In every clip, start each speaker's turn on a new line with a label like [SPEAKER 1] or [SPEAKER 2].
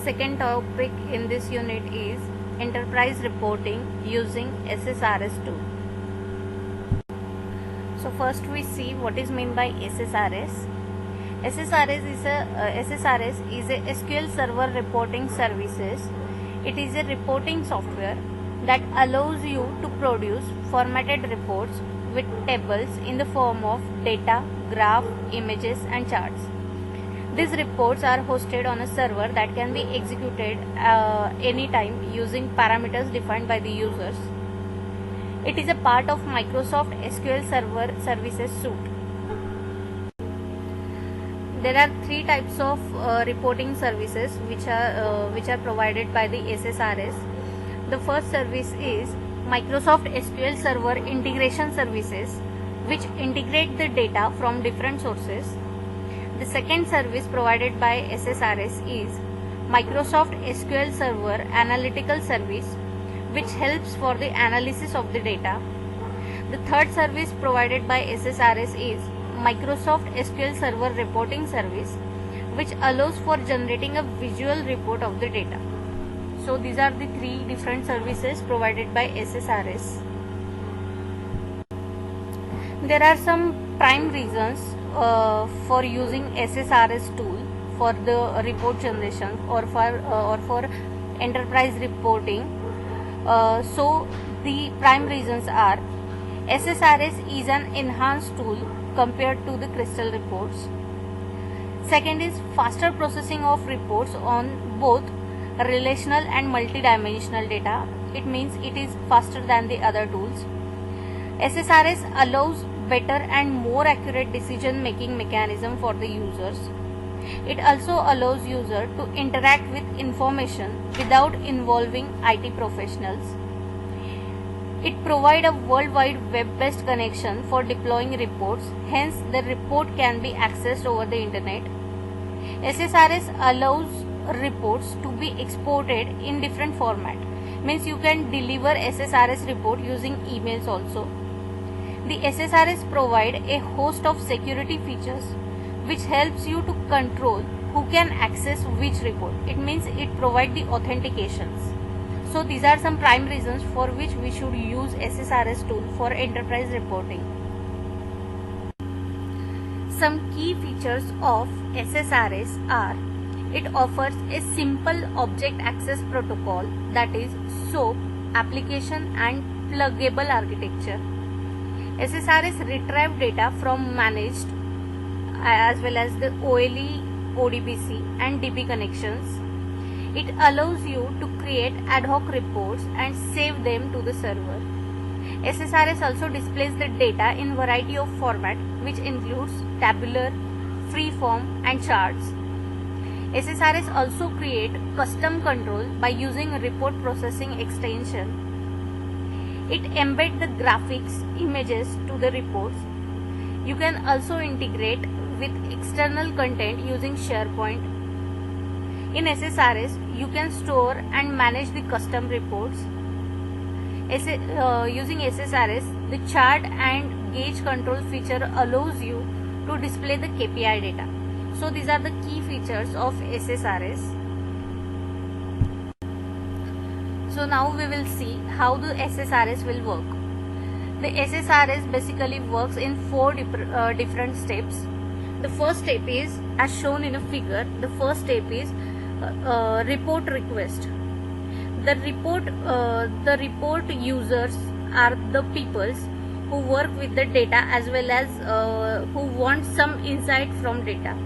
[SPEAKER 1] second topic in this unit is enterprise reporting using SSRS tool. So first we see what is meant by SSRS. SSRS is a SQL Server reporting services. It is a reporting software that allows you to produce formatted reports with tables in the form of data, graph, images and charts. These reports are hosted on a server that can be executed anytime using parameters defined by the users. It is a part of Microsoft SQL Server Services suite. There are three types of reporting services which are provided by the SSRS. The first service is Microsoft SQL Server Integration Services, which integrate the data from different sources. The second service provided by SSRS is Microsoft SQL Server Analytical Service, which helps for the analysis of the data. The third service provided by SSRS is Microsoft SQL Server Reporting Service, which allows for generating a visual report of the data. So these are the three different services provided by SSRS. There are some prime reasons for using SSRS tool for the report generation or for enterprise reporting. So the prime reasons are SSRS is an enhanced tool compared to the Crystal reports. Second is faster processing of reports on both relational and multidimensional data. It means it is faster than the other tools. SSRS allows better and more accurate decision making mechanism for the users. It also allows user to interact with information without involving IT professionals. It provides a worldwide web-based connection for deploying reports, hence the report can be accessed over the internet. SSRS allows reports to be exported in different format, means you can deliver SSRS report using emails also. The SSRS provide a host of security features which helps you to control who can access which report. It means it provides the authentications. So these are some prime reasons for which we should use SSRS tool for enterprise reporting. Some key features of SSRS are: it offers a simple object access protocol, that is SOAP, application and pluggable architecture. SSRS retrieve data from managed as well as the OLE, ODBC and DB connections. It allows you to create ad hoc reports and save them to the server. SSRS also displays the data in variety of format, which includes tabular, freeform and charts. SSRS also create custom control by using a report processing extension. It embed the graphics, images to the reports. You can also integrate with external content using SharePoint. In SSRS, you can store and manage the custom reports. Using SSRS, the chart and gauge control feature allows you to display the KPI data. So these are the key features of SSRS. So now we will see how the SSRS will work. The SSRS basically works in four different steps. The first step is, as shown in a figure, the first step is report request. The report users are the peoples who work with the data as well as who want some insight from data.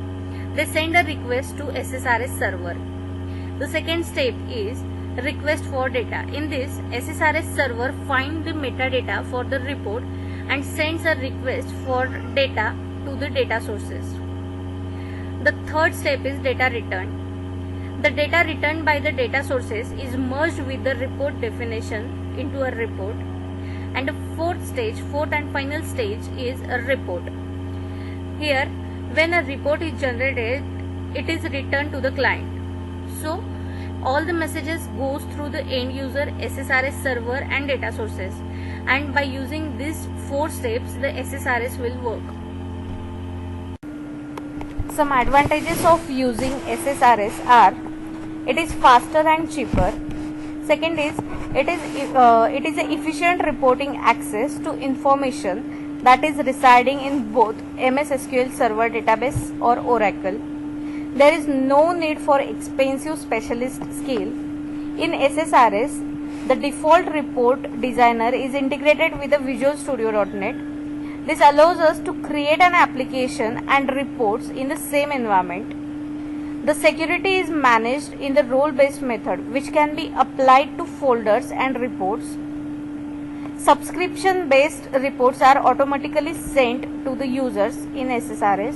[SPEAKER 1] They send a request to SSRS server. The second step is request for data. In this, SSRS server finds the metadata for the report and sends a request for data to the data sources. The third step is data return. The data returned by the data sources is merged with the report definition into a report. And the fourth and final stage is a report. Here, when a report is generated, it is returned to the client. So all the messages goes through the end user, SSRS server and data sources, and by using these 4 steps the SSRS will work. Some advantages of using SSRS are: It is faster and cheaper. Second is it is a efficient reporting access to information that is residing in both MS SQL Server database or Oracle. There is no need for expensive specialist skill. In SSRS, the default report designer is integrated with the Visual Studio.NET. This allows us to create an application and reports in the same environment. The security is managed in the role-based method, which can be applied to folders and reports. Subscription-based reports are automatically sent to the users in SSRS.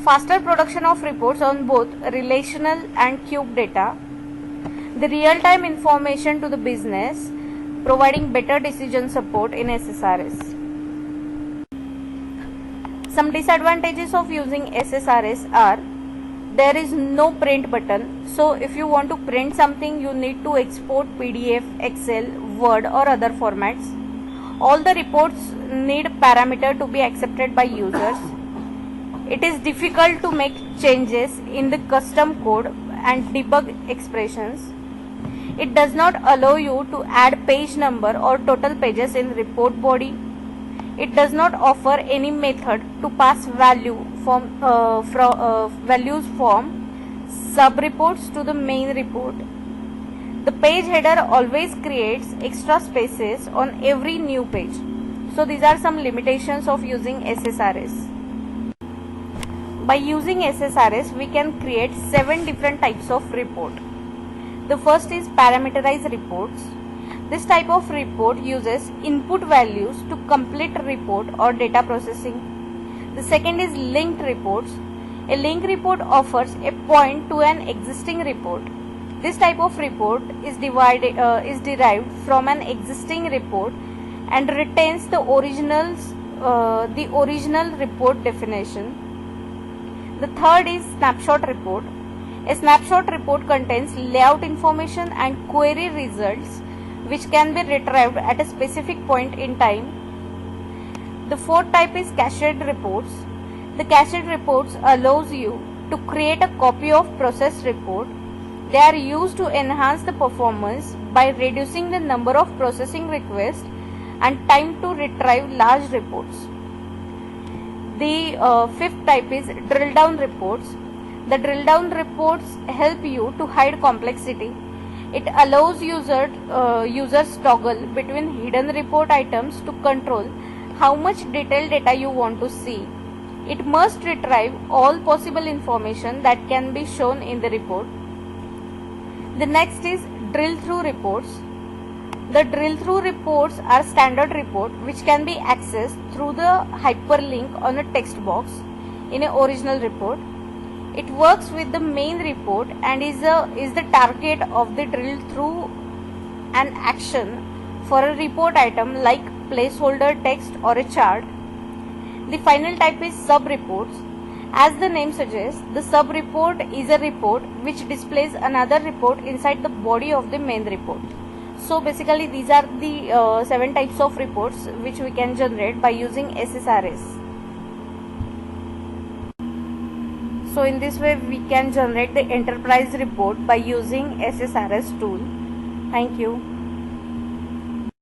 [SPEAKER 1] Faster production of reports on both relational and cube data. The real-time information to the business, providing better decision support in SSRS. Some disadvantages of using SSRS are: there is no print button, so if you want to print something, you need to export PDF, Excel, Word or other formats. All the reports need parameter to be accepted by users. It is difficult to make changes in the custom code and debug expressions. It does not allow you to add page number or total pages in report body. It does not offer any method to pass values from sub-reports to the main report. The page header always creates extra spaces on every new page. So these are some limitations of using SSRS. By using SSRS, we can create 7 different types of report. The first is parameterized reports. This type of report uses input values to complete report or data processing. The second is linked reports. A link report offers a point to an existing report. This type of report is derived from an existing report and retains the original report definition. The third is snapshot report. A snapshot report contains layout information and query results which can be retrieved at a specific point in time. The fourth type is cached reports. The cached reports allows you to create a copy of processed report. They are used to enhance the performance by reducing the number of processing requests and time to retrieve large reports. The fifth type is drill down reports. The drill down reports help you to hide complexity. It allows users toggle between hidden report items to control how much detailed data you want to see. It must retrieve all possible information that can be shown in the report. The next is drill through reports. The drill through reports are standard report which can be accessed through the hyperlink on a text box in an original report. It works with the main report and is the target of the drill through an action for a report item like placeholder text or a chart. The final type is sub-reports. As the name suggests, the sub-report is a report which displays another report inside the body of the main report. So basically these are the 7 types of reports which we can generate by using SSRS. So in this way we can generate the enterprise report by using SSRS tool. Thank you.